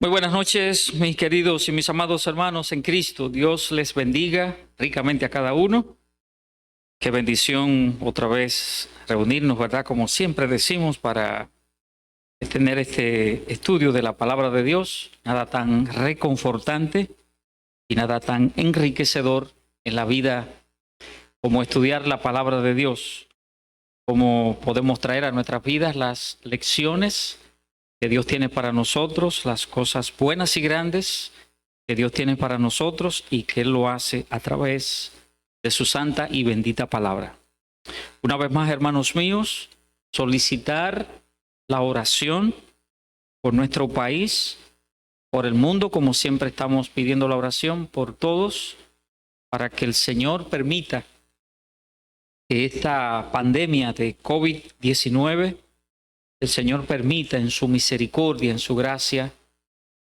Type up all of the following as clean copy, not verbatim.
Muy buenas noches, mis queridos y mis amados hermanos en Cristo. Dios les bendiga ricamente a cada uno. Qué bendición otra vez reunirnos, ¿verdad? Como siempre decimos, para tener este estudio de la palabra de Dios. Nada tan reconfortante y nada tan enriquecedor en la vida como estudiar la palabra de Dios. Como podemos traer a nuestras vidas las lecciones que Dios tiene para nosotros, las cosas buenas y grandes que Dios tiene para nosotros y que Él lo hace a través de su santa y bendita palabra. Una vez más, hermanos míos, solicitar la oración por nuestro país, por el mundo, como siempre estamos pidiendo la oración por todos, para que el Señor permita que esta pandemia de COVID-19, el Señor permita en su misericordia, en su gracia,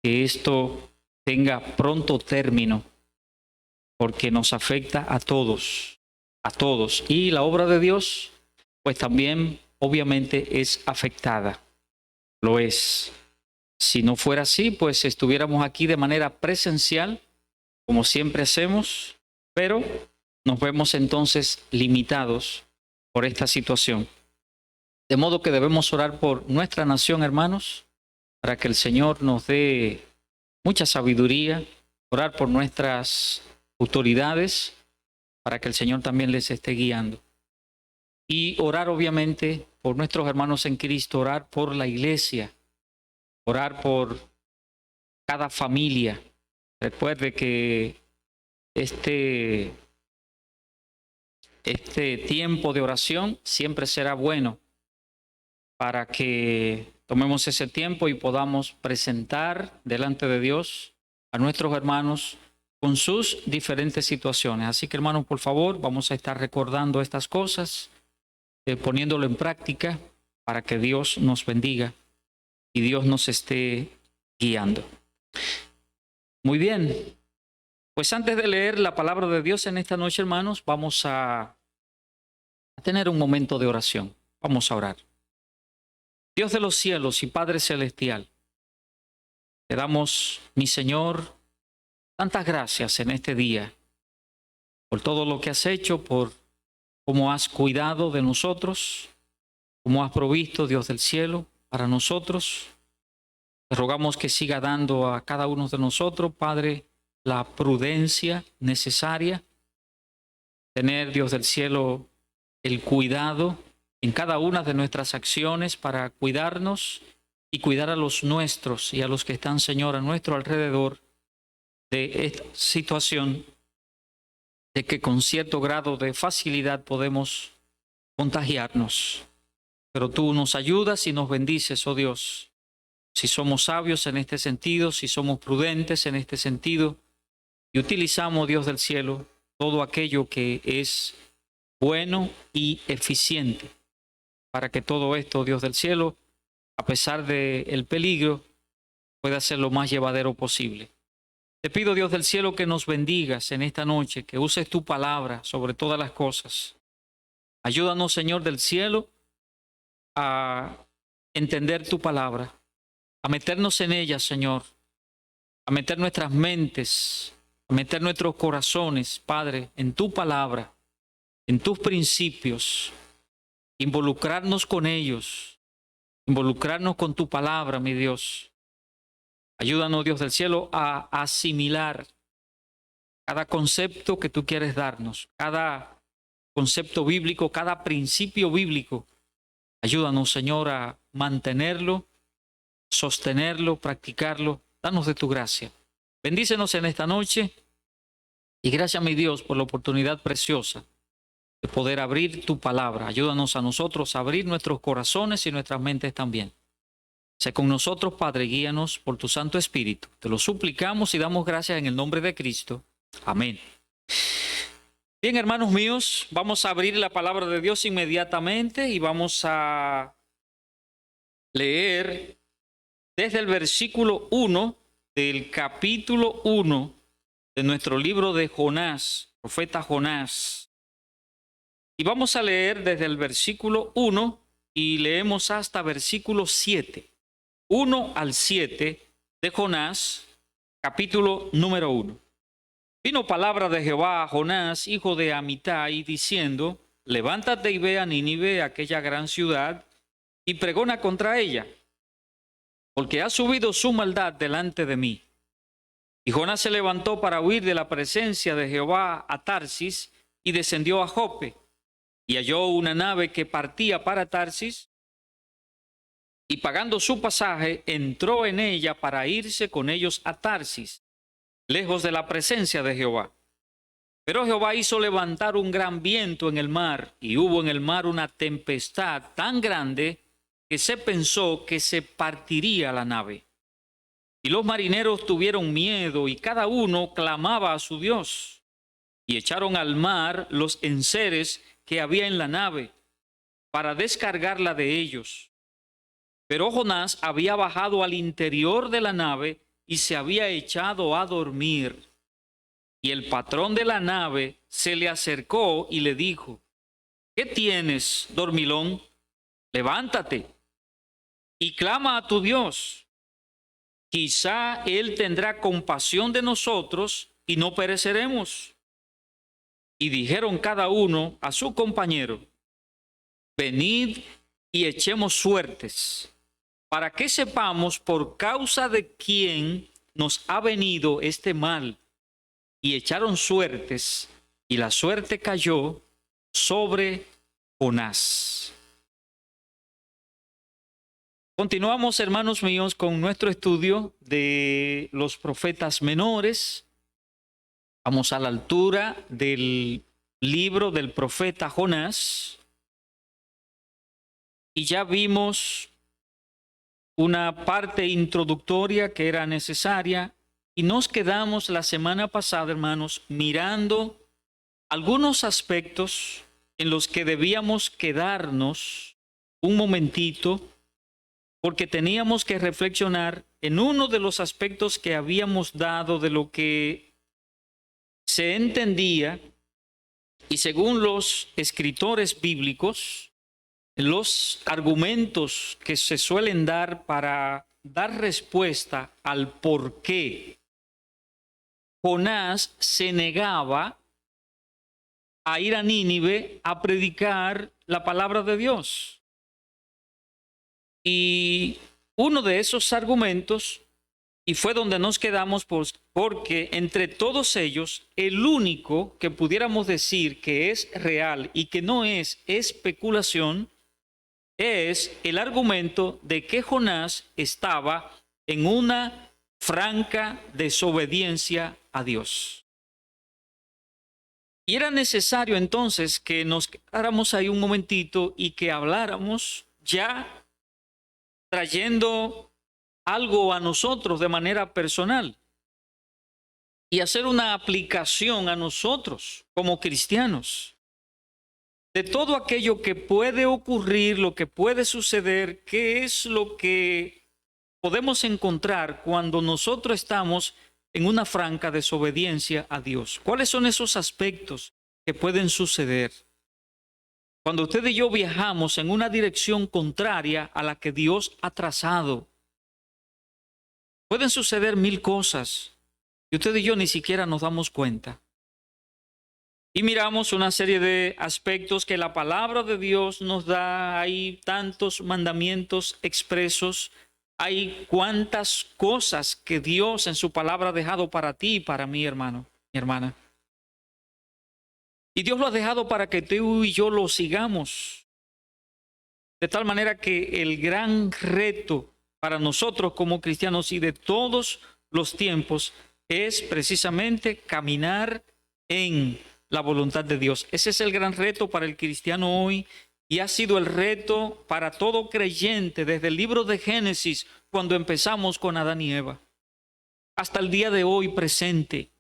que esto tenga pronto término, porque nos afecta a todos, a todos. Y la obra de Dios, pues también obviamente es afectada, lo es. Si no fuera así, pues estuviéramos aquí de manera presencial, como siempre hacemos, pero nos vemos entonces limitados por esta situación. De modo que debemos orar por nuestra nación, hermanos, para que el Señor nos dé mucha sabiduría, orar por nuestras autoridades, para que el Señor también les esté guiando. Y orar obviamente por nuestros hermanos en Cristo, orar por la iglesia, orar por cada familia. Recuerde que este tiempo de oración siempre será bueno para que tomemos ese tiempo y podamos presentar delante de Dios a nuestros hermanos con sus diferentes situaciones. Así que, hermanos, por favor, vamos a estar recordando estas cosas, poniéndolo en práctica para que Dios nos bendiga y Dios nos esté guiando. Muy bien, pues antes de leer la palabra de Dios en esta noche, hermanos, vamos a tener un momento de oración. Vamos a orar. Dios de los cielos y Padre celestial, te damos, mi Señor, tantas gracias en este día por todo lo que has hecho, por cómo has cuidado de nosotros, cómo has provisto, Dios del cielo, para nosotros. Te rogamos que siga dando a cada uno de nosotros, Padre, la prudencia necesaria, tener, Dios del cielo, el cuidado en cada una de nuestras acciones para cuidarnos y cuidar a los nuestros y a los que están, Señor, a nuestro alrededor de esta situación de que con cierto grado de facilidad podemos contagiarnos. Pero tú nos ayudas y nos bendices, oh Dios. Si somos sabios en este sentido, si somos prudentes en este sentido, y utilizamos, Dios del cielo, todo aquello que es bueno y eficiente, para que todo esto, Dios del cielo, a pesar del peligro, pueda ser lo más llevadero posible. Te pido, Dios del cielo, que nos bendigas en esta noche, que uses tu palabra sobre todas las cosas. Ayúdanos, Señor del cielo, a entender tu palabra, a meternos en ella, Señor, a meter nuestras mentes, a meter nuestros corazones, Padre, en tu palabra, en tus principios, involucrarnos con ellos, involucrarnos con tu palabra, mi Dios. Ayúdanos, Dios del cielo, a asimilar cada concepto que tú quieres darnos, cada concepto bíblico, cada principio bíblico. Ayúdanos, Señor, a mantenerlo, sostenerlo, practicarlo. Danos de tu gracia. Bendícenos en esta noche y gracias, mi Dios, por la oportunidad preciosa de poder abrir tu palabra. Ayúdanos a nosotros a abrir nuestros corazones y nuestras mentes también. Sé con nosotros, Padre, guíanos por tu Santo Espíritu. Te lo suplicamos y damos gracias en el nombre de Cristo. Amén. Bien, hermanos míos, vamos a abrir la palabra de Dios inmediatamente y vamos a leer desde el versículo 1 del capítulo 1 de nuestro libro de Jonás, profeta Jonás. Y vamos a leer desde el versículo 1 y leemos hasta versículo 7. 1 al 7 de Jonás, capítulo número 1. Vino palabra de Jehová a Jonás, hijo de Amitai, diciendo: levántate y ve a Nínive, aquella gran ciudad, y pregona contra ella, porque ha subido su maldad delante de mí. Y Jonás se levantó para huir de la presencia de Jehová a Tarsis, y descendió a Jope, y halló una nave que partía para Tarsis, y pagando su pasaje, entró en ella para irse con ellos a Tarsis, lejos de la presencia de Jehová. Pero Jehová hizo levantar un gran viento en el mar, y hubo en el mar una tempestad tan grande que se pensó que se partiría la nave. Y los marineros tuvieron miedo, y cada uno clamaba a su Dios. Y echaron al mar los enseres que había en la nave, para descargarla de ellos. Pero Jonás había bajado al interior de la nave y se había echado a dormir. Y el patrón de la nave se le acercó y le dijo: ¿qué tienes, dormilón? Levántate y clama a tu Dios. Quizá Él tendrá compasión de nosotros y no pereceremos. Y dijeron cada uno a su compañero: venid y echemos suertes, para que sepamos por causa de quién nos ha venido este mal. Y echaron suertes, y la suerte cayó sobre Jonás. Continuamos, hermanos míos, con nuestro estudio de los profetas menores. Vamos a la altura del libro del profeta Jonás. Y ya vimos una parte introductoria que era necesaria. Y nos quedamos la semana pasada, hermanos, mirando algunos aspectos en los que debíamos quedarnos un momentito, porque teníamos que reflexionar en uno de los aspectos que habíamos dado de lo que se entendía, y según los escritores bíblicos, los argumentos que se suelen dar para dar respuesta al por qué Jonás se negaba a ir a Nínive a predicar la palabra de Dios. Y uno de esos argumentos, y fue donde nos quedamos, porque entre todos ellos, el único que pudiéramos decir que es real y que no es especulación, es el argumento de que Jonás estaba en una franca desobediencia a Dios. Y era necesario entonces que nos quedáramos ahí un momentito y que habláramos ya trayendo algo a nosotros de manera personal y hacer una aplicación a nosotros como cristianos de todo aquello que puede ocurrir, lo que puede suceder, qué es lo que podemos encontrar cuando nosotros estamos en una franca desobediencia a Dios. ¿Cuáles son esos aspectos que pueden suceder cuando usted y yo viajamos en una dirección contraria a la que Dios ha trazado? Pueden suceder mil cosas y usted y yo ni siquiera nos damos cuenta. Y miramos una serie de aspectos que la palabra de Dios nos da. Hay tantos mandamientos expresos. Hay cuántas cosas que Dios en su palabra ha dejado para ti y para mí, hermano, mi hermana. Y Dios lo ha dejado para que tú y yo lo sigamos. De tal manera que el gran reto para nosotros como cristianos y de todos los tiempos es precisamente caminar en la voluntad de Dios. Ese es el gran reto para el cristiano hoy. Y ha sido el reto para todo creyente desde el libro de Génesis, cuando empezamos con Adán y Eva, hasta el día de hoy presente.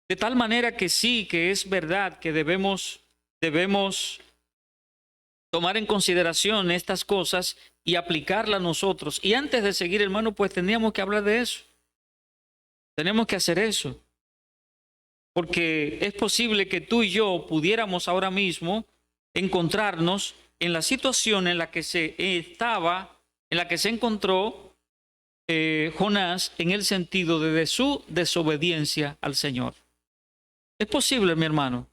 De tal manera que sí, que es verdad que debemos tomar en consideración estas cosas y aplicarlas nosotros. Y antes de seguir, hermano, pues tendríamos que hablar de eso. Tenemos que hacer eso. Porque es posible que tú y yo pudiéramos ahora mismo encontrarnos en la situación en la que se encontró Jonás en el sentido de su desobediencia al Señor. Es posible, mi hermano,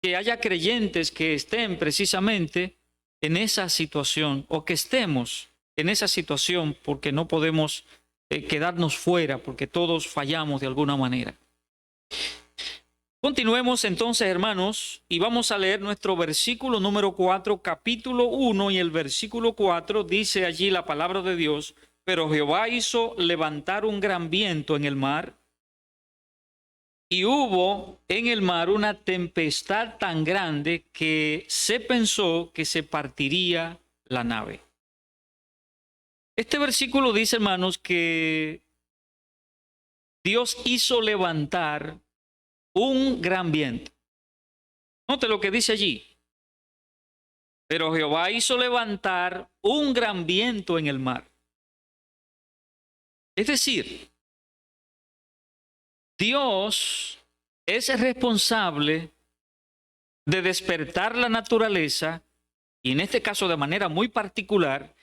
que haya creyentes que estén precisamente en esa situación o que estemos en esa situación porque no podemos quedarnos fuera, porque todos fallamos de alguna manera. Continuemos entonces, hermanos, y vamos a leer nuestro versículo número 4, capítulo 1, y el versículo 4 dice allí la palabra de Dios: pero Jehová hizo levantar un gran viento en el mar, y hubo en el mar una tempestad tan grande que se pensó que se partiría la nave. Este versículo dice, hermanos, que Dios hizo levantar un gran viento. Note lo que dice allí. Pero Jehová hizo levantar un gran viento en el mar. Es decir, Dios es responsable de despertar la naturaleza, y en este caso de manera muy particular,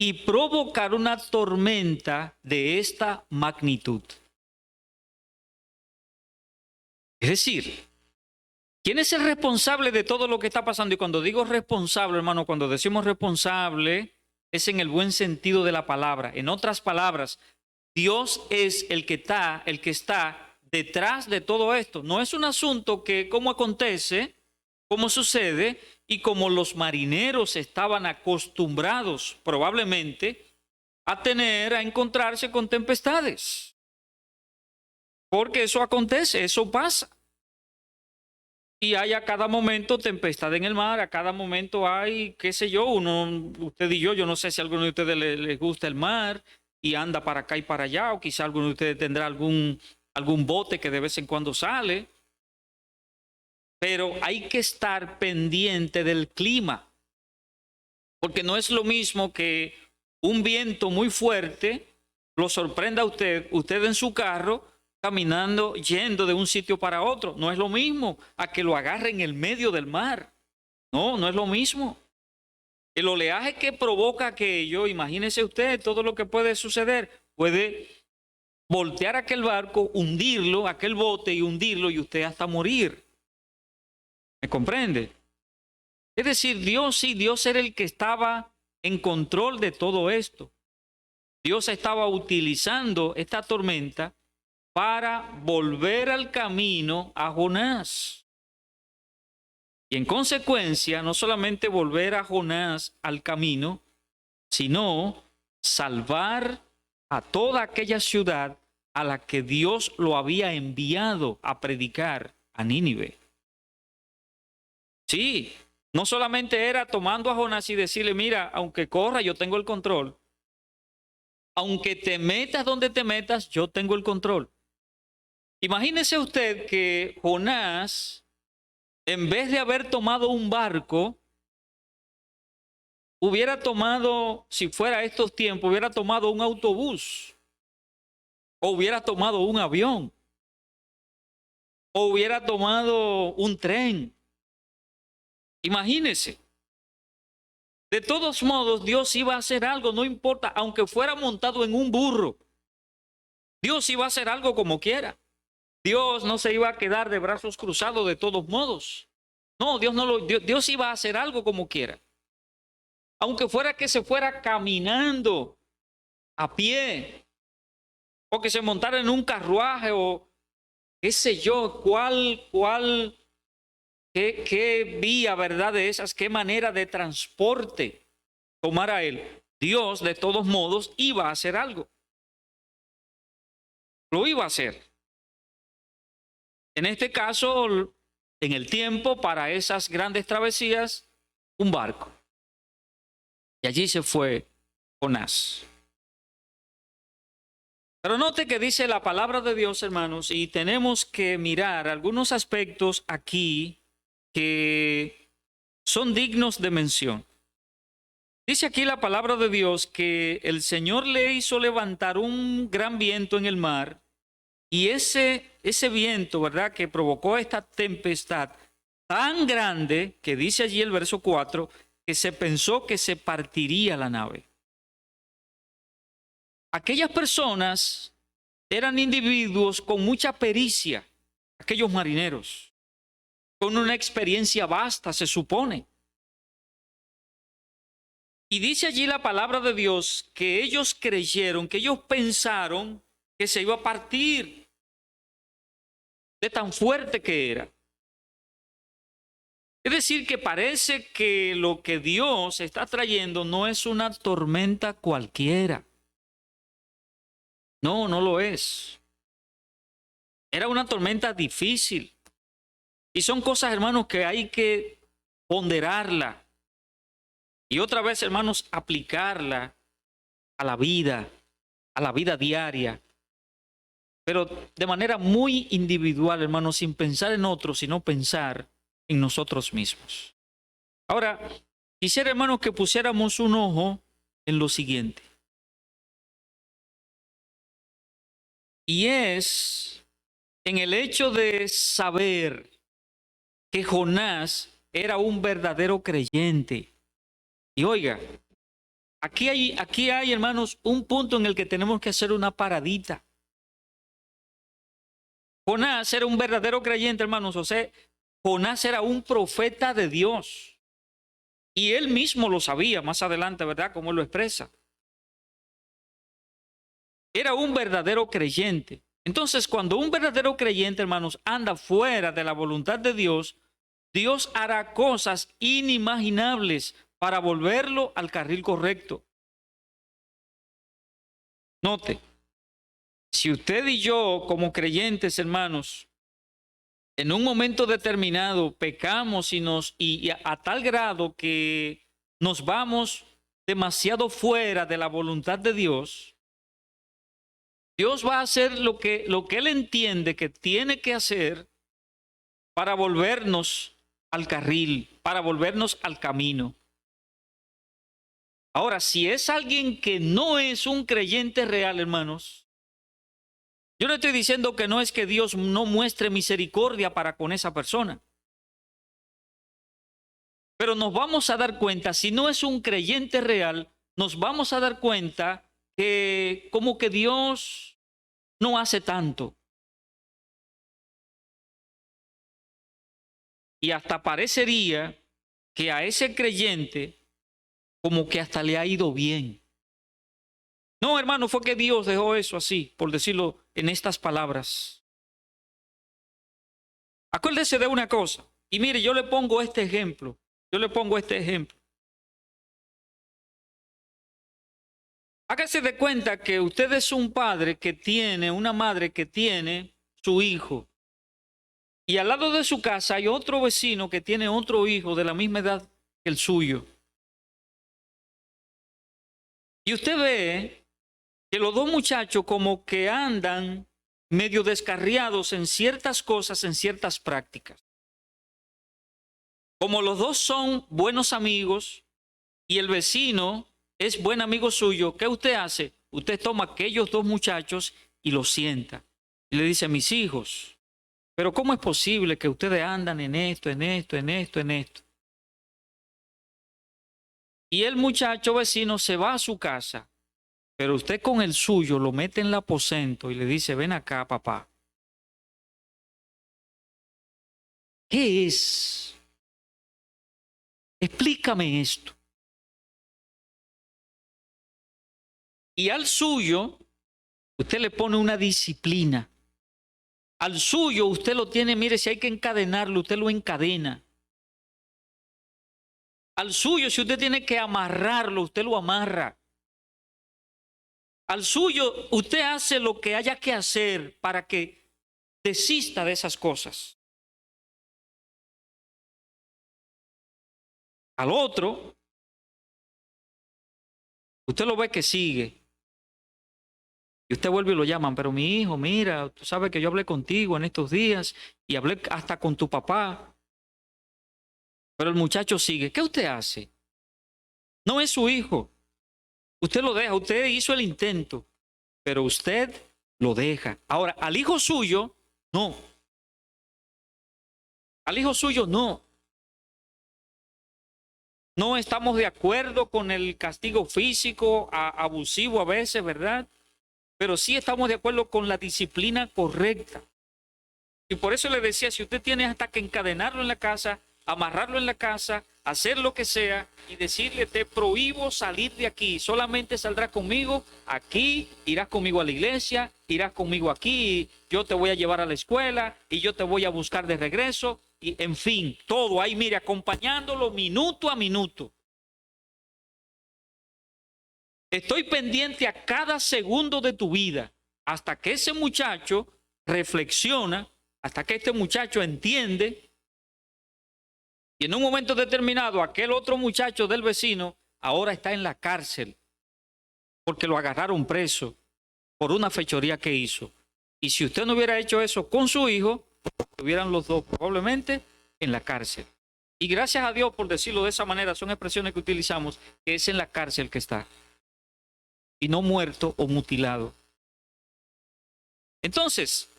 y provocar una tormenta de esta magnitud. Es decir, ¿quién es el responsable de todo lo que está pasando? Y cuando digo responsable, hermano, cuando decimos responsable, es en el buen sentido de la palabra. En otras palabras, Dios es el que está detrás de todo esto. No es un asunto que como acontece, como sucede, y como los marineros estaban acostumbrados probablemente a encontrarse con tempestades. Porque eso acontece, eso pasa. Y hay a cada momento tempestad en el mar, a cada momento hay, qué sé yo, usted y yo no sé si a alguno de ustedes les gusta el mar y anda para acá y para allá, o quizá alguno de ustedes tendrá algún bote que de vez en cuando sale. Pero hay que estar pendiente del clima, porque no es lo mismo que un viento muy fuerte lo sorprenda a usted en su carro, caminando, yendo de un sitio para otro. No es lo mismo a que lo agarre en el medio del mar. No, no es lo mismo. El oleaje que provoca aquello, imagínese usted todo lo que puede suceder. Puede voltear aquel barco, hundirlo, aquel bote y hundirlo, y usted hasta morir. ¿Me comprende? Es decir, Dios era el que estaba en control de todo esto. Dios estaba utilizando esta tormenta para volver al camino a Jonás. Y en consecuencia, no solamente volver a Jonás al camino, sino salvar a toda aquella ciudad a la que Dios lo había enviado a predicar, a Nínive. Sí, no solamente era tomando a Jonás y decirle, mira, aunque corra, yo tengo el control. Aunque te metas donde te metas, yo tengo el control. Imagínese usted que Jonás, en vez de haber tomado un barco, hubiera tomado, si fuera estos tiempos, hubiera tomado un autobús, o hubiera tomado un avión, o hubiera tomado un tren. Imagínese. De todos modos, Dios iba a hacer algo, no importa, aunque fuera montado en un burro. Dios iba a hacer algo como quiera. Dios no se iba a quedar de brazos cruzados de todos modos. No, Dios iba a hacer algo como quiera. Aunque fuera que se fuera caminando a pie, o que se montara en un carruaje, o qué sé yo, qué vía, ¿verdad? De esas, qué manera de transporte tomara él. Dios, de todos modos, iba a hacer algo. Lo iba a hacer. En este caso, en el tiempo, para esas grandes travesías, un barco. Y allí se fue Jonás. Pero note que dice la palabra de Dios, hermanos, y tenemos que mirar algunos aspectos aquí que son dignos de mención. Dice aquí la palabra de Dios que el Señor le hizo levantar un gran viento en el mar, y ese viento, ¿verdad?, que provocó esta tempestad tan grande, que dice allí el verso 4, que se pensó que se partiría la nave. aquellas personas eran individuos con mucha pericia, aquellos marineros, con una experiencia vasta, se supone. Y dice allí la palabra de Dios que ellos creyeron, que ellos pensaron que se iba a partir de tan fuerte que era. Es decir, que parece que lo que Dios está trayendo no es una tormenta cualquiera. No, no lo es. Era una tormenta difícil. Y son cosas, hermanos, que hay que ponderarla. Y otra vez, hermanos, aplicarla a la vida diaria. Pero de manera muy individual, hermanos, sin pensar en otros, sino pensar en nosotros mismos. Ahora, quisiera, hermanos, que pusiéramos un ojo en lo siguiente. Y es en el hecho de saber que Jonás era un verdadero creyente. Y oiga, aquí hay, hermanos, un punto en el que tenemos que hacer una paradita. Jonás era un verdadero creyente, hermanos. O sea, Jonás era un profeta de Dios. Y él mismo lo sabía más adelante, ¿verdad? Como él lo expresa. Era un verdadero creyente. Entonces, cuando un verdadero creyente, hermanos, anda fuera de la voluntad de Dios, Dios hará cosas inimaginables para volverlo al carril correcto. Note, si usted y yo, como creyentes, hermanos, en un momento determinado pecamos y a tal grado que nos vamos demasiado fuera de la voluntad de Dios, Dios va a hacer lo que Él entiende que tiene que hacer para volvernos al carril, para volvernos al camino. Ahora, si es alguien que no es un creyente real, hermanos, yo le estoy diciendo que no es que Dios no muestre misericordia para con esa persona. Pero nos vamos a dar cuenta, si no es un creyente real, nos vamos a dar cuenta que como que Dios no hace tanto. Y hasta parecería que a ese creyente como que hasta le ha ido bien. No, hermano, fue que Dios dejó eso así, por decirlo en estas palabras. Acuérdese de una cosa, y mire, yo le pongo este ejemplo. Hágase de cuenta que usted es un padre que tiene, una madre que tiene su hijo. Y al lado de su casa hay otro vecino que tiene otro hijo de la misma edad que el suyo. Y usted ve que los dos muchachos como que andan medio descarriados en ciertas cosas, en ciertas prácticas. Como los dos son buenos amigos y el vecino es buen amigo suyo, ¿qué usted hace? Usted toma aquellos dos muchachos y los sienta. Y le dice, mis hijos, pero ¿cómo es posible que ustedes andan en esto? Y el muchacho vecino se va a su casa, pero usted con el suyo lo mete en el aposento y le dice, ven acá, papá. ¿Qué es? Explícame esto. Y al suyo, usted le pone una disciplina. Al suyo, usted lo tiene, mire, si hay que encadenarlo, usted lo encadena. Al suyo, si usted tiene que amarrarlo, usted lo amarra. Al suyo, usted hace lo que haya que hacer para que desista de esas cosas. Al otro, usted lo ve que sigue. Y usted vuelve y lo llaman, pero mi hijo, mira, tú sabes que yo hablé contigo en estos días y hablé hasta con tu papá. Pero el muchacho sigue. ¿Qué usted hace? No es su hijo. Usted lo deja, usted hizo el intento, pero usted lo deja. Ahora, al hijo suyo, no. Al hijo suyo, no. No estamos de acuerdo con el castigo físico abusivo a veces, ¿verdad? pero sí estamos de acuerdo con la disciplina correcta. Y por eso le decía, si usted tiene hasta que encadenarlo en la casa, amarrarlo en la casa, hacer lo que sea y decirle, te prohíbo salir de aquí, solamente saldrás conmigo aquí, irás conmigo a la iglesia, irás conmigo aquí, yo te voy a llevar a la escuela y yo te voy a buscar de regreso, y en fin, todo ahí, mire, acompañándolo minuto a minuto. Estoy pendiente a cada segundo de tu vida hasta que ese muchacho reflexiona, hasta que este muchacho entiende, y en un momento determinado aquel otro muchacho del vecino ahora está en la cárcel porque lo agarraron preso por una fechoría que hizo. Y si usted no hubiera hecho eso con su hijo, estuvieran los dos probablemente en la cárcel. Y gracias a Dios, por decirlo de esa manera, son expresiones que utilizamos, que es en la cárcel que está, y no muerto o mutilado. Entonces,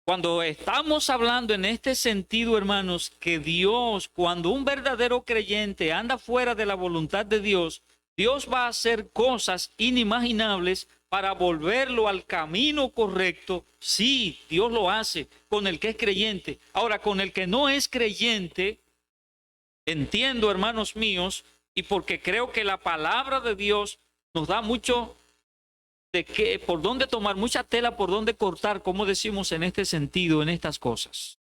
cuando estamos hablando en este sentido, hermanos, que Dios, cuando un verdadero creyente anda fuera de la voluntad de Dios, Dios va a hacer cosas inimaginables para volverlo al camino correcto. Sí, Dios lo hace con el que es creyente. Ahora, con el que no es creyente, entiendo, hermanos míos, y porque creo que la palabra de Dios nos da mucho de que, por dónde tomar, mucha tela por dónde cortar, como decimos en este sentido, en estas cosas.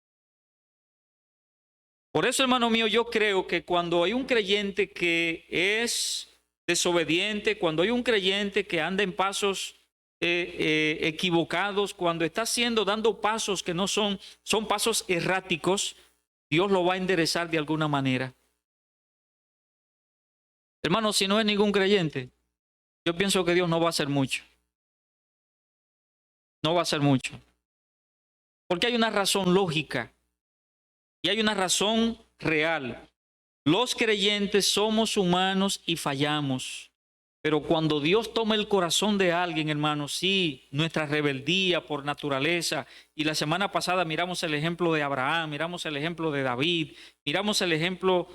Por eso, hermano mío, yo creo que cuando hay un creyente que es desobediente, cuando hay un creyente que anda en pasos equivocados, cuando está dando pasos que no son pasos erráticos, Dios lo va a enderezar de alguna manera. Hermano, si no es ningún creyente, yo pienso que Dios no va a hacer mucho. No va a hacer mucho. Porque hay una razón lógica y hay una razón real. Los creyentes somos humanos y fallamos. Pero cuando Dios toma el corazón de alguien, hermano, sí, nuestra rebeldía por naturaleza. Y la semana pasada miramos el ejemplo de Abraham, miramos el ejemplo de David, miramos el ejemplo,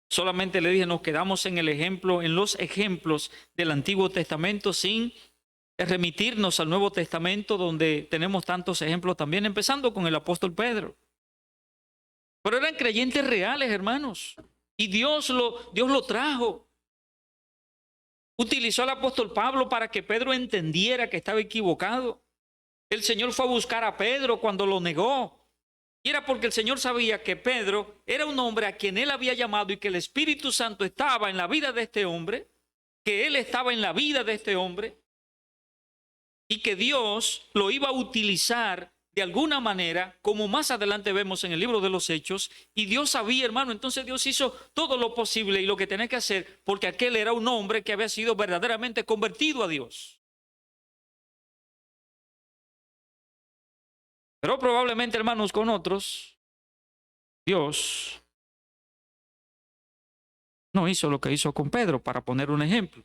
solamente le dije, nos quedamos en el ejemplo, en los ejemplos del Antiguo Testamento sin remitirnos al Nuevo Testamento, donde tenemos tantos ejemplos también, empezando con el apóstol Pedro. Pero eran creyentes reales, hermanos, y Dios lo trajo. Utilizó al apóstol Pablo para que Pedro entendiera que estaba equivocado. El Señor fue a buscar a Pedro cuando lo negó. Y era porque el Señor sabía que Pedro era un hombre a quien él había llamado y que el Espíritu Santo estaba en la vida de este hombre, que él estaba en la vida de este hombre, y que Dios lo iba a utilizar de alguna manera, como más adelante vemos en el libro de los Hechos. Y Dios sabía, hermano, entonces Dios hizo todo lo posible y lo que tenía que hacer, porque aquel era un hombre que había sido verdaderamente convertido a Dios. Pero probablemente, hermanos, con otros, Dios no hizo lo que hizo con Pedro, para poner un ejemplo.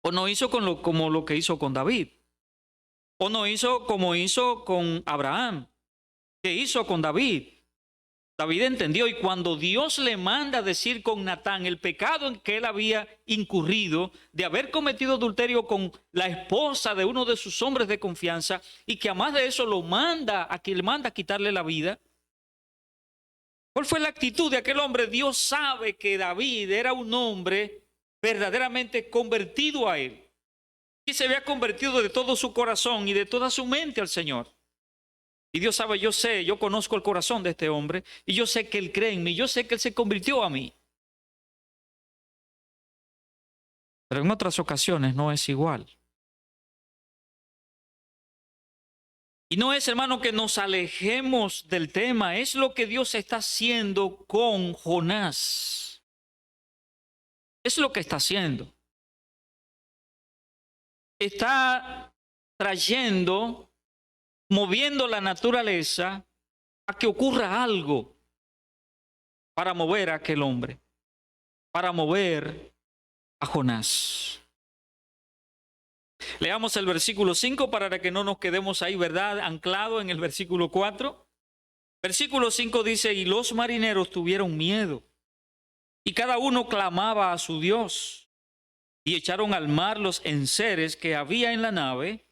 O no hizo como lo que hizo con David. O no hizo como hizo con Abraham. ¿Qué hizo con David? David entendió, y cuando Dios le manda a decir con Natán el pecado en que él había incurrido de haber cometido adulterio con la esposa de uno de sus hombres de confianza, y que además de eso le manda a quitarle la vida, ¿cuál fue la actitud de aquel hombre? Dios sabe que David era un hombre verdaderamente convertido a él, y se había convertido de todo su corazón y de toda su mente al Señor. Y Dios sabe, yo conozco el corazón de este hombre, y yo sé que él cree en mí, yo sé que él se convirtió a mí. Pero en otras ocasiones no es igual. Y no es, hermano, que nos alejemos del tema, es lo que Dios está haciendo con Jonás. Es lo que está haciendo. Está trayendo, moviendo la naturaleza a que ocurra algo para mover a aquel hombre, para mover a Jonás. Leamos el versículo 5 para que no nos quedemos ahí, ¿verdad? Anclado en el versículo 4. Versículo 5 dice, y los marineros tuvieron miedo, y cada uno clamaba a su Dios, y echaron al mar los enseres que había en la nave,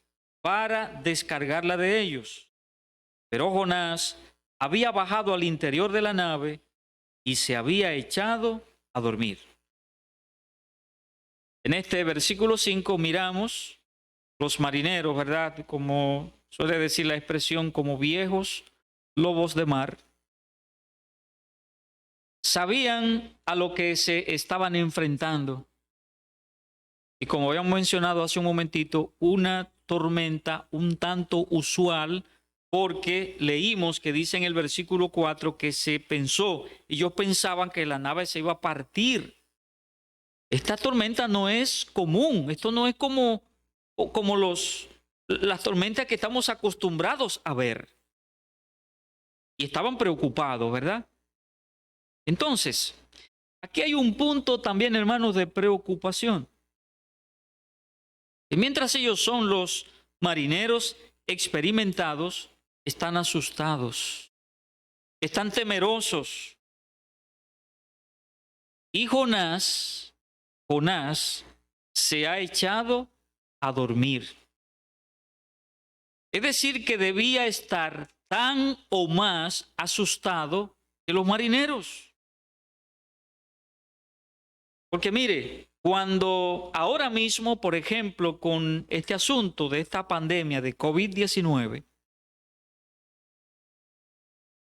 para descargarla de ellos. Pero Jonás había bajado al interior de la nave y se había echado a dormir. En este versículo 5 miramos los marineros, ¿verdad? Como suele decir la expresión, como viejos lobos de mar. Sabían a lo que se estaban enfrentando. Y como habíamos mencionado hace un momentito, una tormenta un tanto usual, porque leímos que dice en el versículo 4 que se pensó, ellos pensaban que la nave se iba a partir. Esta tormenta no es común, esto no es como las tormentas que estamos acostumbrados a ver. Y estaban preocupados, ¿verdad? Entonces, aquí hay un punto también, hermanos, de preocupación. Y mientras ellos son los marineros experimentados, están asustados, están temerosos. Y Jonás se ha echado a dormir. Es decir, que debía estar tan o más asustado que los marineros. Porque mire, cuando ahora mismo, por ejemplo, con este asunto de esta pandemia de COVID-19,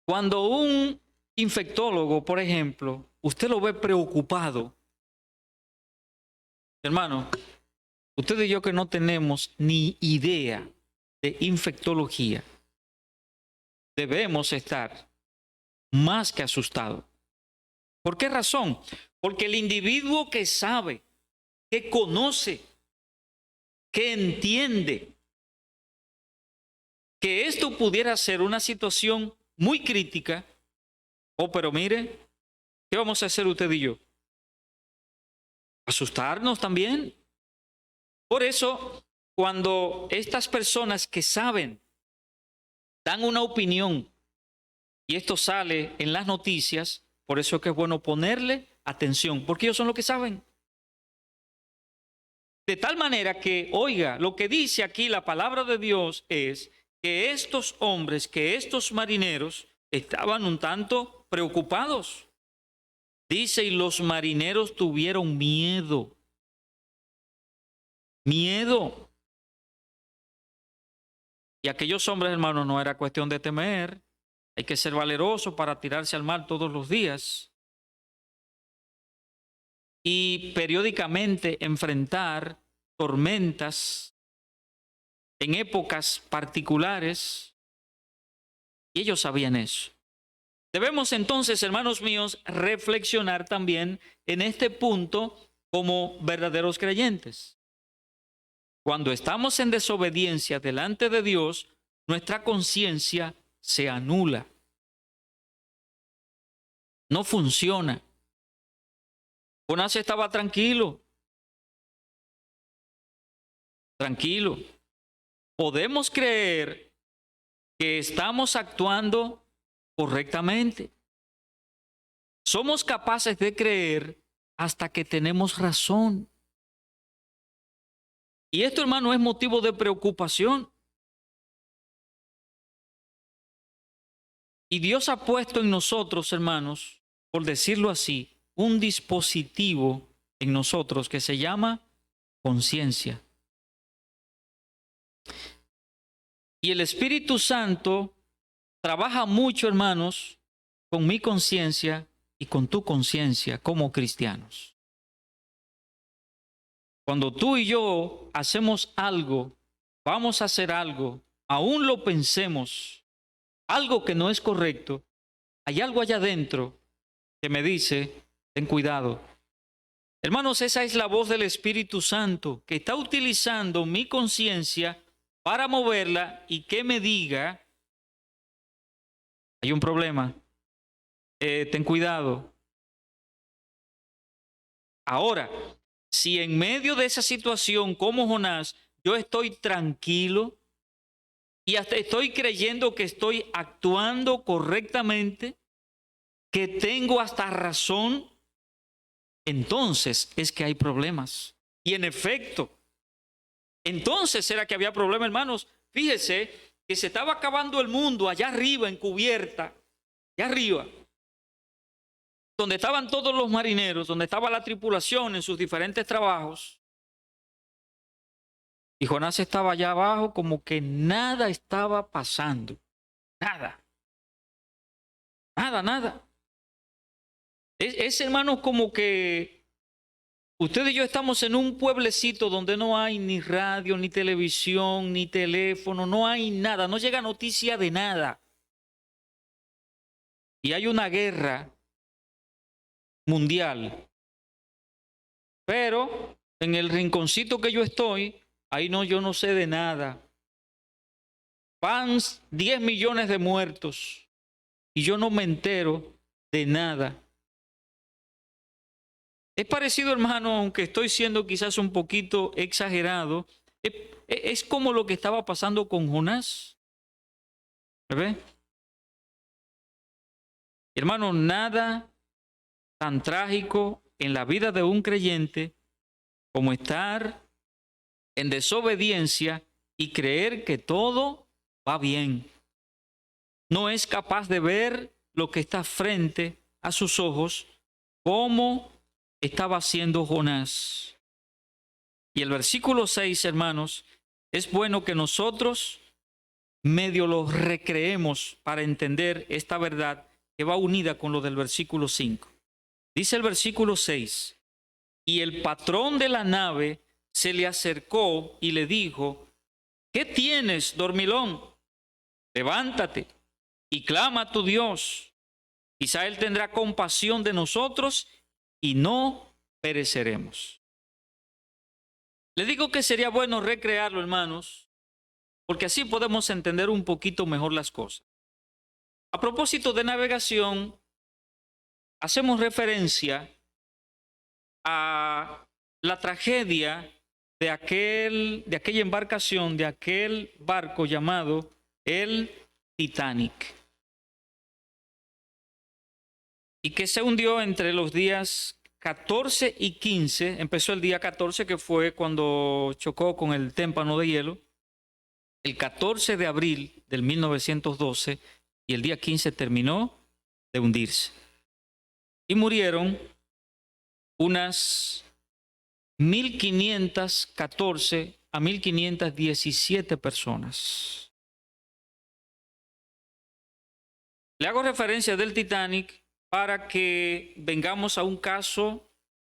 cuando un infectólogo, por ejemplo, usted lo ve preocupado, hermano, usted y yo que no tenemos ni idea de infectología, debemos estar más que asustados. ¿Por qué razón? Porque el individuo que sabe, que conoce, que entiende que esto pudiera ser una situación muy crítica, pero mire, ¿qué vamos a hacer usted y yo? ¿Asustarnos también? Por eso, cuando estas personas que saben dan una opinión y esto sale en las noticias, por eso es que es bueno ponerle atención, porque ellos son los que saben. De tal manera que, oiga, lo que dice aquí la palabra de Dios es que estos hombres, que estos marineros estaban un tanto preocupados. Dice, y los marineros tuvieron miedo. Miedo. Y aquellos hombres, hermanos, no era cuestión de temer. Hay que ser valeroso para tirarse al mar todos los días. Y periódicamente enfrentar tormentas en épocas particulares. Y ellos sabían eso. Debemos entonces, hermanos míos, reflexionar también en este punto como verdaderos creyentes. Cuando estamos en desobediencia delante de Dios, nuestra conciencia se anula. No funciona. Jonás estaba tranquilo. Tranquilo. Podemos creer que estamos actuando correctamente. Somos capaces de creer hasta que tenemos razón. Y esto, hermano, es motivo de preocupación. Y Dios ha puesto en nosotros, hermanos, por decirlo así, un dispositivo en nosotros que se llama conciencia. Y el Espíritu Santo trabaja mucho, hermanos, con mi conciencia y con tu conciencia como cristianos. Cuando tú y yo hacemos algo, vamos a hacer algo, aún lo pensemos, algo que no es correcto, hay algo allá adentro que me dice, ten cuidado. Hermanos, esa es la voz del Espíritu Santo que está utilizando mi conciencia para moverla y que me diga, hay un problema, ten cuidado. Ahora, si en medio de esa situación como Jonás, yo estoy tranquilo y hasta estoy creyendo que estoy actuando correctamente, que tengo hasta razón, entonces es que hay problemas. Y en efecto, Entonces era que había problema, hermanos. Fíjese que se estaba acabando el mundo allá arriba, en cubierta, allá arriba, donde estaban todos los marineros, donde estaba la tripulación en sus diferentes trabajos. Y Jonás estaba allá abajo como que nada estaba pasando. Nada. Nada, nada. Es, hermanos, como que usted y yo estamos en un pueblecito donde no hay ni radio, ni televisión, ni teléfono, no hay nada, no llega noticia de nada. Y hay una guerra mundial. Pero en el rinconcito que yo estoy, ahí no, yo no sé de nada. Van 10 millones de muertos y yo no me entero de nada. Es parecido, hermano, aunque estoy siendo quizás un poquito exagerado, es como lo que estaba pasando con Jonás. ¿Ve? Hermano, nada tan trágico en la vida de un creyente como estar en desobediencia y creer que todo va bien. No es capaz de ver lo que está frente a sus ojos, como estaba haciendo Jonás. Y el versículo 6, hermanos, es bueno que nosotros medio lo recreemos para entender esta verdad que va unida con lo del versículo 5. Dice el versículo 6, y el patrón de la nave se le acercó y le dijo, ¿qué tienes, dormilón? Levántate y clama a tu Dios. Quizá Él tendrá compasión de nosotros y no pereceremos. Le digo que sería bueno recrearlo, hermanos, porque así podemos entender un poquito mejor las cosas. A propósito de navegación, hacemos referencia a la tragedia de aquella embarcación, de aquel barco llamado el Titanic, y que se hundió entre los días 14 y 15. Empezó el día 14, que fue cuando chocó con el témpano de hielo, el 14 de abril del 1912, y el día 15 terminó de hundirse. Y murieron unas 1.514 a 1.517 personas. Le hago referencia del Titanic para que vengamos a un caso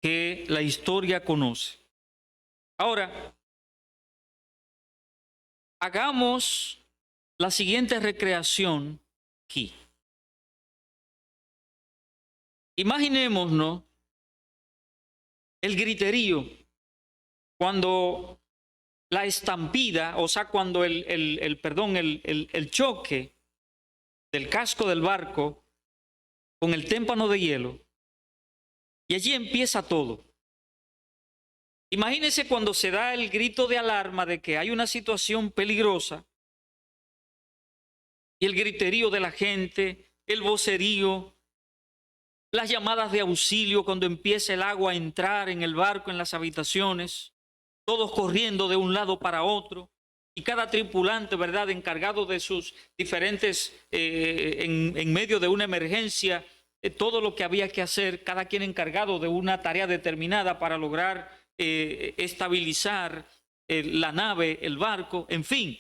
que la historia conoce. Ahora, hagamos la siguiente recreación aquí. Imaginémonos el griterío cuando la estampida, o sea, cuando el choque del casco del barco con el témpano de hielo, y allí empieza todo. Imagínense cuando se da el grito de alarma de que hay una situación peligrosa, y el griterío de la gente, el vocerío, las llamadas de auxilio cuando empieza el agua a entrar en el barco, en las habitaciones, todos corriendo de un lado para otro, y cada tripulante, ¿verdad?, encargado de sus diferentes, en medio de una emergencia, todo lo que había que hacer, cada quien encargado de una tarea determinada para lograr estabilizar la nave, el barco, en fin.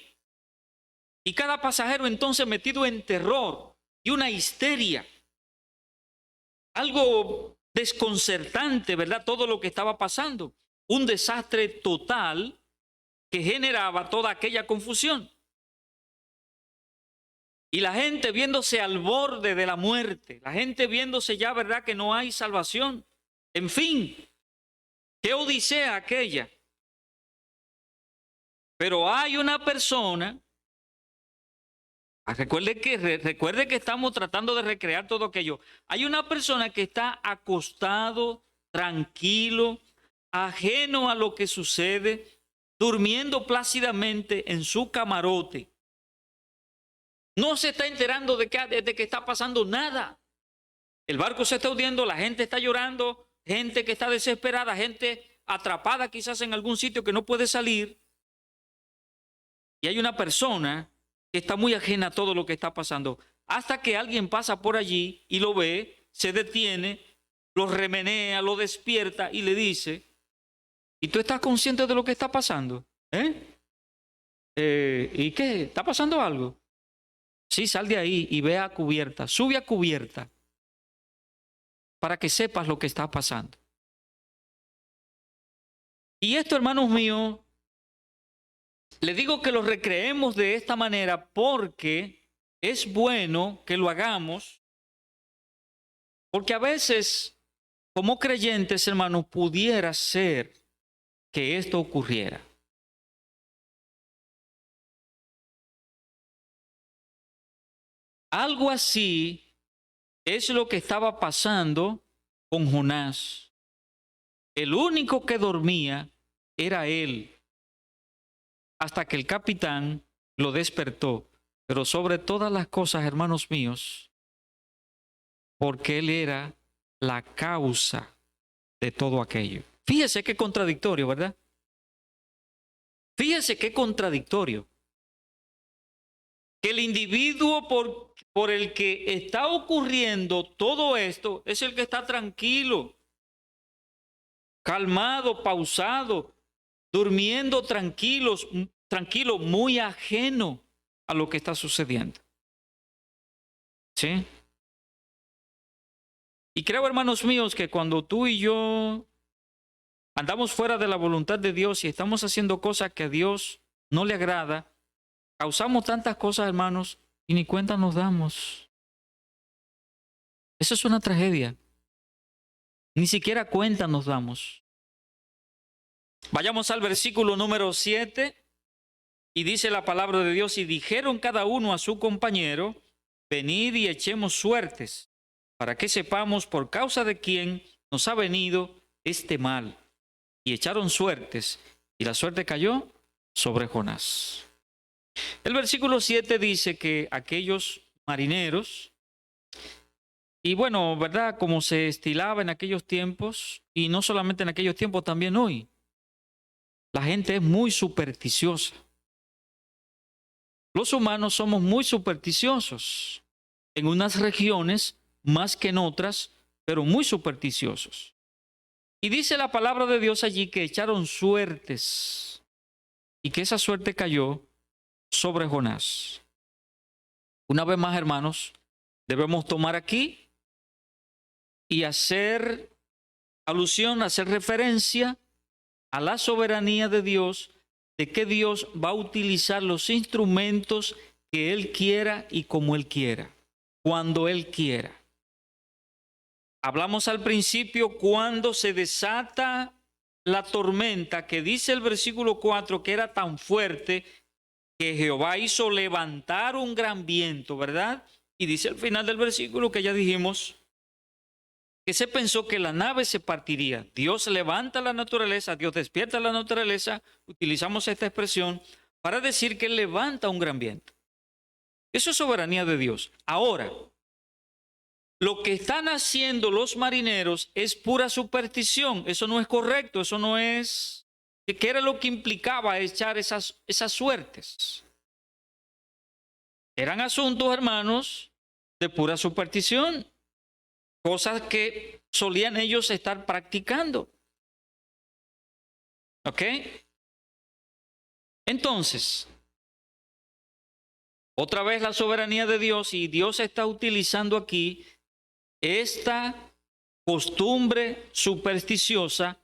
Y cada pasajero entonces metido en terror y una histeria. Algo desconcertante, ¿verdad? Todo lo que estaba pasando. Un desastre total que generaba toda aquella confusión. Y la gente viéndose al borde de la muerte. La gente viéndose ya, ¿verdad?, que no hay salvación. En fin, qué odisea aquella. Pero hay una persona. Recuerde que estamos tratando de recrear todo aquello. Hay una persona que está acostado, tranquilo, ajeno a lo que sucede, durmiendo plácidamente en su camarote. No se está enterando de que está pasando nada. El barco se está hundiendo, la gente está llorando, gente que está desesperada, gente atrapada quizás en algún sitio que no puede salir. Y hay una persona que está muy ajena a todo lo que está pasando. Hasta que alguien pasa por allí y lo ve, se detiene, lo remenea, lo despierta y le dice, ¿y tú estás consciente de lo que está pasando? ¿Y qué? ¿Está pasando algo? Sí, sal de ahí y ve a cubierta, sube a cubierta para que sepas lo que está pasando. Y esto, hermanos míos, les digo que lo recreemos de esta manera porque es bueno que lo hagamos, porque a veces, como creyentes, hermanos, pudiera ser que esto ocurriera. Algo así es lo que estaba pasando con Jonás. El único que dormía era él, hasta que el capitán lo despertó. Pero sobre todas las cosas, hermanos míos, porque él era la causa de todo aquello. Fíjese qué contradictorio, ¿verdad? Fíjese qué contradictorio. Que el individuo por el que está ocurriendo todo esto es el que está tranquilo, calmado, pausado, durmiendo tranquilo, muy ajeno a lo que está sucediendo. ¿Sí? Y creo, hermanos míos, que cuando tú y yo andamos fuera de la voluntad de Dios y estamos haciendo cosas que a Dios no le agrada, causamos tantas cosas, hermanos, y ni cuenta nos damos. Eso es una tragedia. Ni siquiera cuenta nos damos. Vayamos al versículo número 7 y dice la palabra de Dios, y dijeron cada uno a su compañero, venid y echemos suertes, para que sepamos por causa de quién nos ha venido este mal. Y echaron suertes, y la suerte cayó sobre Jonás. El versículo 7 dice que aquellos marineros, y bueno, ¿verdad? Como se estilaba en aquellos tiempos, y no solamente en aquellos tiempos, también hoy, la gente es muy supersticiosa. Los humanos somos muy supersticiosos, en unas regiones más que en otras, pero muy supersticiosos. Y dice la palabra de Dios allí que echaron suertes y que esa suerte cayó sobre Jonás. Una vez más, hermanos, debemos tomar aquí y hacer alusión, hacer referencia a la soberanía de Dios, de que Dios va a utilizar los instrumentos que Él quiera y como Él quiera, cuando Él quiera. Hablamos al principio cuando se desata la tormenta, que dice el versículo 4 que era tan fuerte que Jehová hizo levantar un gran viento, ¿verdad? Y dice al final del versículo que ya dijimos que se pensó que la nave se partiría. Dios levanta la naturaleza, Dios despierta la naturaleza, utilizamos esta expresión para decir que levanta un gran viento. Eso es soberanía de Dios. Ahora, lo que están haciendo los marineros es pura superstición. Eso no es correcto, eso no es... ¿Qué era lo que implicaba echar esas suertes? Eran asuntos, hermanos, de pura superstición. Cosas que solían ellos estar practicando. ¿Ok? Entonces, otra vez la soberanía de Dios, y Dios está utilizando aquí esta costumbre supersticiosa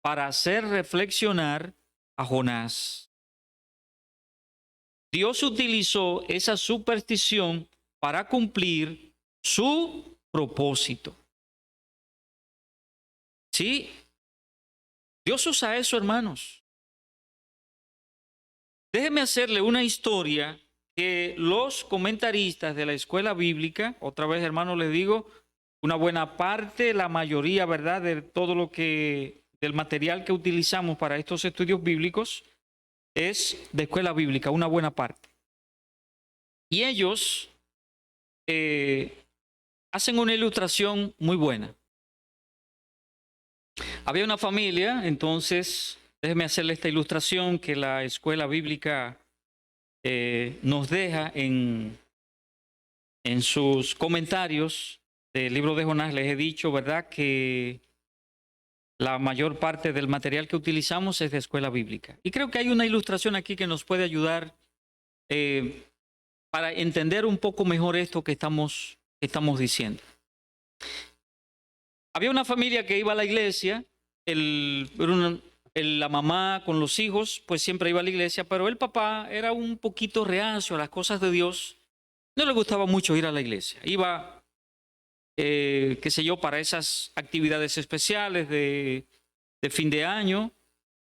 para hacer reflexionar a Jonás. Dios utilizó esa superstición para cumplir su propósito. ¿Sí? Dios usa eso, hermanos. Déjeme hacerle una historia que los comentaristas de la escuela bíblica, otra vez, hermanos, les digo, una buena parte, la mayoría, ¿verdad?, de todo lo que, del material que utilizamos para estos estudios bíblicos es de escuela bíblica, una buena parte. Y ellos hacen una ilustración muy buena. Había una familia, entonces, déjeme hacerle esta ilustración que la escuela bíblica nos deja en sus comentarios del libro de Jonás. Les he dicho, ¿verdad?, que la mayor parte del material que utilizamos es de escuela bíblica. Y creo que hay una ilustración aquí que nos puede ayudar para entender un poco mejor esto que estamos diciendo. Había una familia que iba a la iglesia, la mamá con los hijos, pues siempre iba a la iglesia, pero el papá era un poquito reacio a las cosas de Dios. No le gustaba mucho ir a la iglesia. Iba, qué sé yo, para esas actividades especiales de fin de año,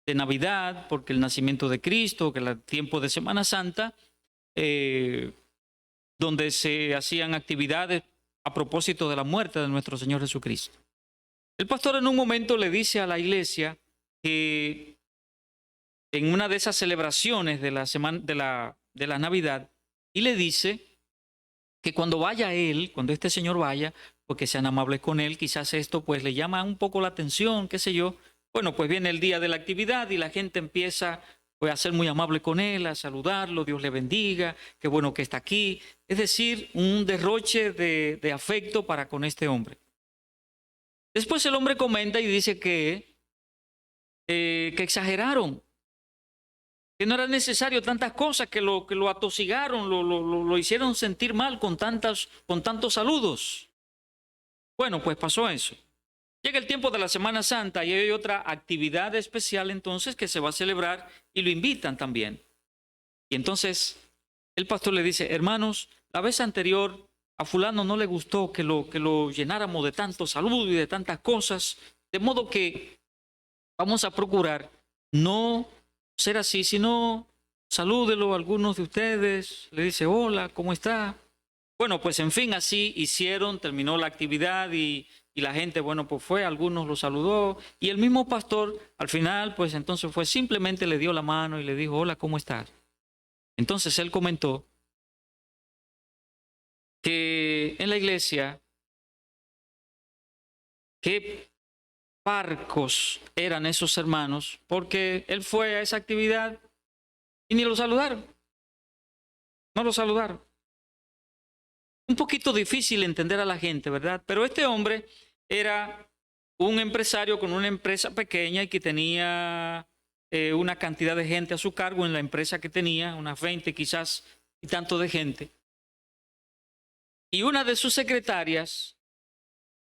de Navidad, porque el nacimiento de Cristo, que el tiempo de Semana Santa, donde se hacían actividades a propósito de la muerte de nuestro Señor Jesucristo. El pastor en un momento le dice a la iglesia que en una de esas celebraciones de la semana de la Navidad, y le dice que cuando vaya él, cuando este señor vaya, pues que sean amables con él. Quizás esto pues le llama un poco la atención, qué sé yo. Bueno, pues viene el día de la actividad y la gente empieza pues a ser muy amable con él, a saludarlo, Dios le bendiga, qué bueno que está aquí. Es decir, un derroche de afecto para con este hombre. Después el hombre comenta y dice que exageraron, que no era necesario tantas cosas, que lo atosigaron, lo hicieron sentir mal con tantos saludos. Bueno, pues pasó eso. Llega el tiempo de la Semana Santa y hay otra actividad especial entonces que se va a celebrar y lo invitan también. Y entonces el pastor le dice, hermanos, la vez anterior a fulano no le gustó que lo llenáramos de tanto saludo y de tantas cosas, de modo que vamos a procurar no ser así, sino salúdelo a algunos de ustedes, le dice, hola, ¿cómo está? Bueno, pues en fin, así hicieron, terminó la actividad y la gente, bueno, pues fue, algunos lo saludó y el mismo pastor al final, pues entonces fue, simplemente le dio la mano y le dijo, hola, ¿cómo estás? Entonces él comentó que en la iglesia, qué parcos eran esos hermanos, porque él fue a esa actividad y ni lo saludaron, no lo saludaron. Un poquito difícil entender a la gente, ¿verdad? Pero este hombre era un empresario con una empresa pequeña y que tenía una cantidad de gente a su cargo en la empresa que tenía, unas 20 quizás y tanto de gente. Y una de sus secretarias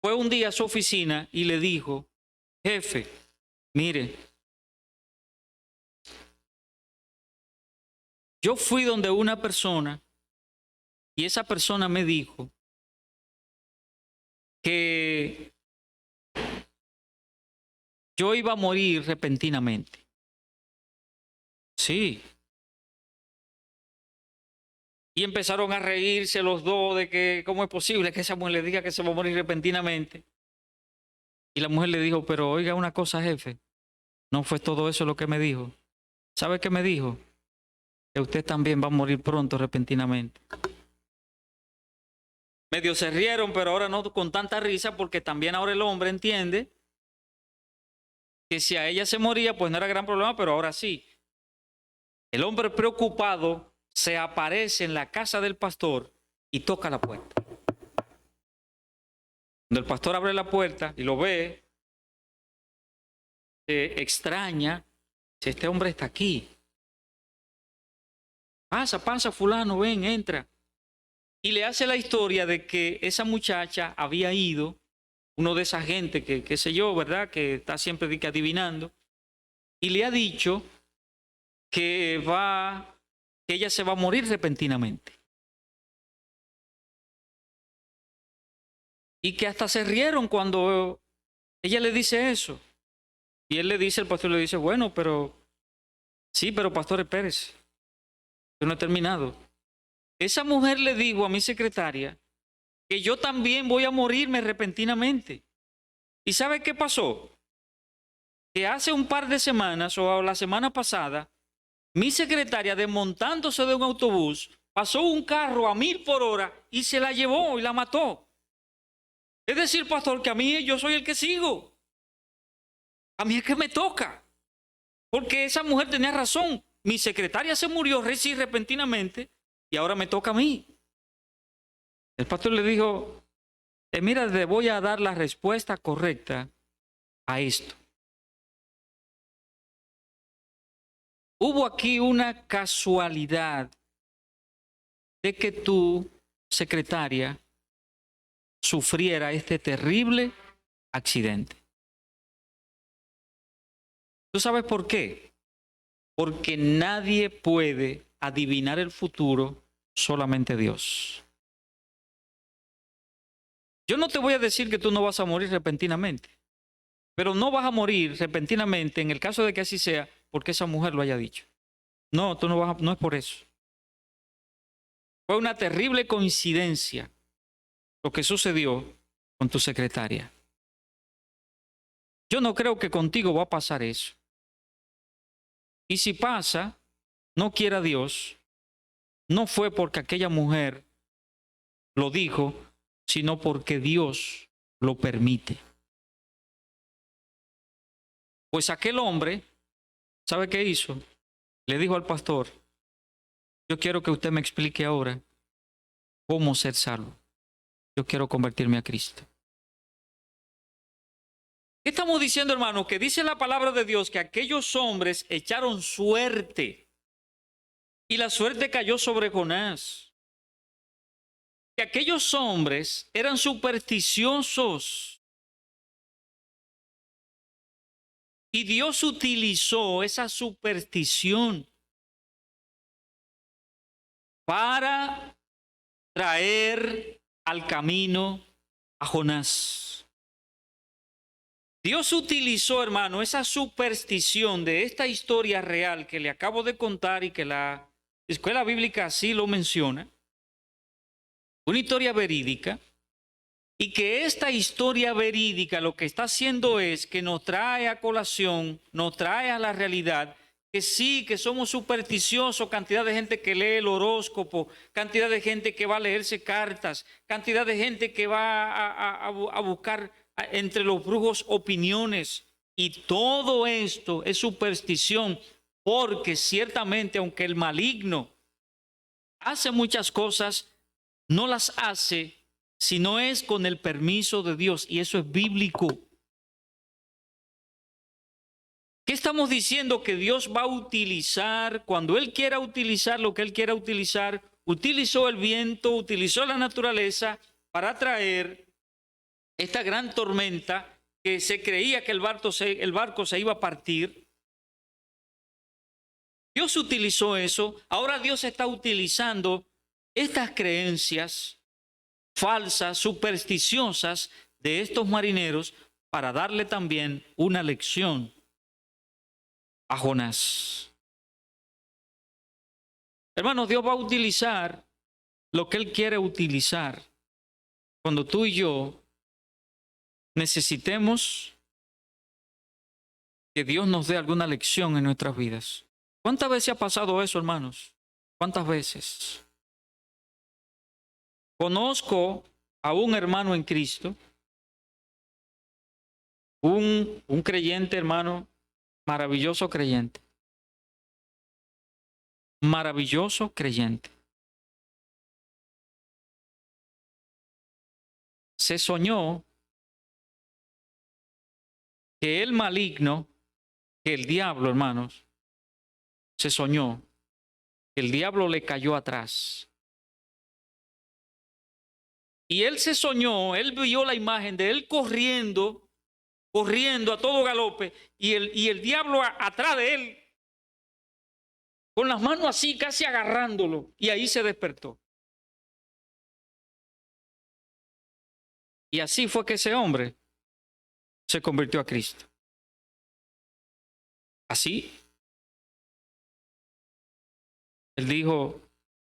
fue un día a su oficina y le dijo, jefe, mire, yo fui donde una persona y esa persona me dijo que yo iba a morir repentinamente. Sí. Y empezaron a reírse los dos de que cómo es posible que esa mujer le diga que se va a morir repentinamente. Y la mujer le dijo, pero oiga una cosa, jefe, no fue todo eso lo que me dijo. ¿Sabe qué me dijo? Que usted también va a morir pronto repentinamente. Medio se rieron, pero ahora no con tanta risa, porque también ahora el hombre entiende que si a ella se moría, pues no era gran problema, pero ahora sí. El hombre preocupado se aparece en la casa del pastor y toca la puerta. Cuando el pastor abre la puerta y lo ve, se extraña, si este hombre está aquí. Pasa, fulano, ven, entra. Y le hace la historia de que esa muchacha había ido, uno de esa gente que, qué sé yo, ¿verdad? Que está siempre adivinando, y le ha dicho que ella se va a morir repentinamente. Y que hasta se rieron cuando ella le dice eso. Y él le dice, el pastor le dice, bueno, pero sí, pero pastor Pérez, yo no he terminado. Esa mujer le dijo a mi secretaria que yo también voy a morirme repentinamente. ¿Y sabe qué pasó? Que hace un par de semanas o la semana pasada, mi secretaria, desmontándose de un autobús, pasó un carro a 1000 por hora y se la llevó y la mató. Es decir, pastor, que a mí yo soy el que sigo. A mí es que me toca. Porque esa mujer tenía razón. mi secretaria se murió repentinamente y ahora me toca a mí. El pastor le dijo, mira, te voy a dar la respuesta correcta a esto. Hubo aquí una casualidad de que tu secretaria sufriera este terrible accidente. ¿Tú sabes por qué? Porque nadie puede adivinar el futuro, solamente Dios. Yo no te voy a decir que tú no vas a morir repentinamente, pero no vas a morir repentinamente en el caso de que así sea porque esa mujer lo haya dicho. No, tú no vas a, no es por eso. Fue una terrible coincidencia lo que sucedió con tu secretaria. Yo no creo que contigo va a pasar eso. Y si pasa, no quiera Dios, no fue porque aquella mujer lo dijo, sino porque Dios lo permite. Pues aquel hombre, ¿sabe qué hizo? Le dijo al pastor, yo quiero que usted me explique ahora cómo ser salvo. Yo quiero convertirme a Cristo. ¿Qué estamos diciendo, hermano? Que dice la palabra de Dios que aquellos hombres echaron suerte y la suerte cayó sobre Jonás. Que aquellos hombres eran supersticiosos y Dios utilizó esa superstición para traer al camino a Jonás. Dios utilizó, hermano, esa superstición de esta historia real que le acabo de contar y que la escuela bíblica así lo menciona, una historia verídica, y que esta historia verídica lo que está haciendo es que nos trae a colación, nos trae a la realidad, que sí, que somos supersticiosos, cantidad de gente que lee el horóscopo, cantidad de gente que va a leerse cartas, cantidad de gente que va a buscar entre los brujos opiniones, y todo esto es superstición, porque ciertamente aunque el maligno hace muchas cosas, no las hace si no es con el permiso de Dios, y eso es bíblico. ¿Qué estamos diciendo? Que Dios va a utilizar, cuando Él quiera utilizar lo que Él quiera utilizar, utilizó el viento, utilizó la naturaleza para traer esta gran tormenta que se creía que el barco se iba a partir. Dios utilizó eso. Ahora Dios está utilizando estas creencias falsas, supersticiosas de estos marineros para darle también una lección a Jonás. Hermanos, Dios va a utilizar lo que Él quiere utilizar cuando tú y yo necesitemos que Dios nos dé alguna lección en nuestras vidas. ¿Cuántas veces ha pasado eso, hermanos? ¿Cuántas veces? Conozco a un hermano en Cristo, un creyente, hermano, maravilloso creyente. Maravilloso creyente. Se soñó que el maligno, que el diablo, hermanos, se soñó que el diablo le cayó atrás. Y él se soñó, él vio la imagen de él corriendo a todo galope, y el diablo atrás de él, con las manos así, casi agarrándolo, y ahí se despertó. Y así fue que ese hombre se convirtió a Cristo. Así. Él dijo,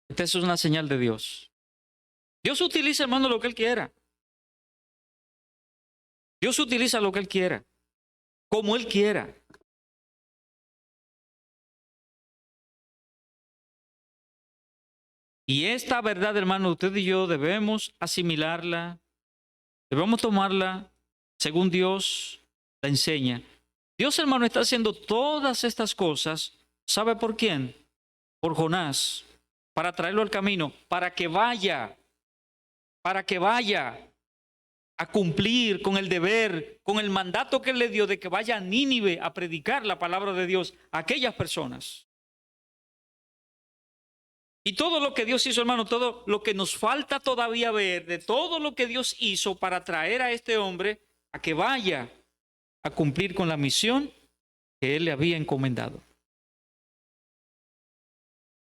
esta es una señal de Dios. Dios utiliza, hermano, lo que Él quiera. Dios utiliza lo que Él quiera, como Él quiera. Y esta verdad, hermano, usted y yo debemos asimilarla, debemos tomarla según Dios la enseña. Dios, hermano, está haciendo todas estas cosas ¿Sabe por quién? Por Jonás, para traerlo al camino, para que vaya a cumplir con el deber, con el mandato que él le dio de que vaya a Nínive a predicar la palabra de Dios a aquellas personas. Y todo lo que Dios hizo, hermano, todo lo que nos falta todavía ver, de todo lo que Dios hizo para traer a este hombre a que vaya a cumplir con la misión que él le había encomendado.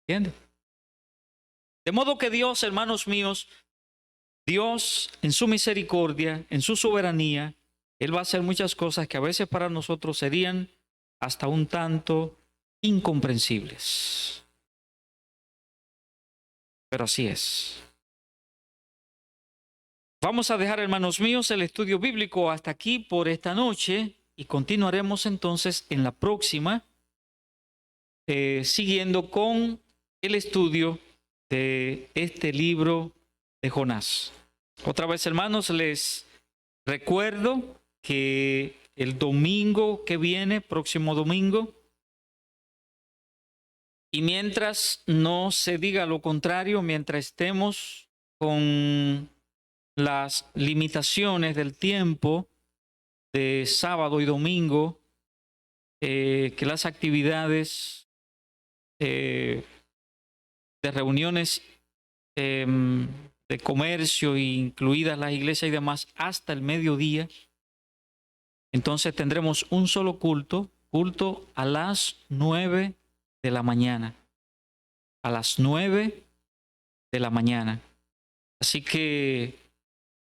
¿Entiende? De modo que Dios, hermanos míos, Dios en su misericordia, en su soberanía, Él va a hacer muchas cosas que a veces para nosotros serían hasta un tanto incomprensibles. Pero así es. Vamos a dejar, hermanos míos, el estudio bíblico hasta aquí por esta noche y continuaremos entonces en la próxima, siguiendo con el estudio de este libro de Jonás. Otra vez, hermanos, les recuerdo que el domingo que viene, próximo domingo, y mientras no se diga lo contrario, mientras estemos con las limitaciones del tiempo de sábado y domingo, que las actividades de reuniones de comercio, incluidas las iglesias y demás, hasta el mediodía, entonces tendremos un solo culto a las 9 de la mañana. A las 9 de la mañana. Así que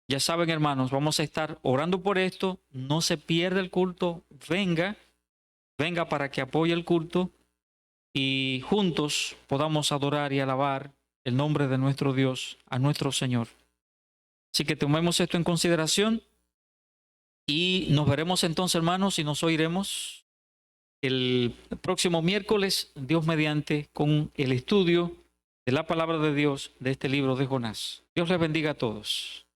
ya saben, hermanos, vamos a estar orando por esto. No se pierda el culto. Venga para que apoye el culto y juntos podamos adorar y alabar el nombre de nuestro Dios, a nuestro Señor. Así que tomemos esto en consideración y nos veremos entonces, hermanos, y nos oiremos el próximo miércoles, Dios mediante, con el estudio de la palabra de Dios de este libro de Jonás. Dios les bendiga a todos.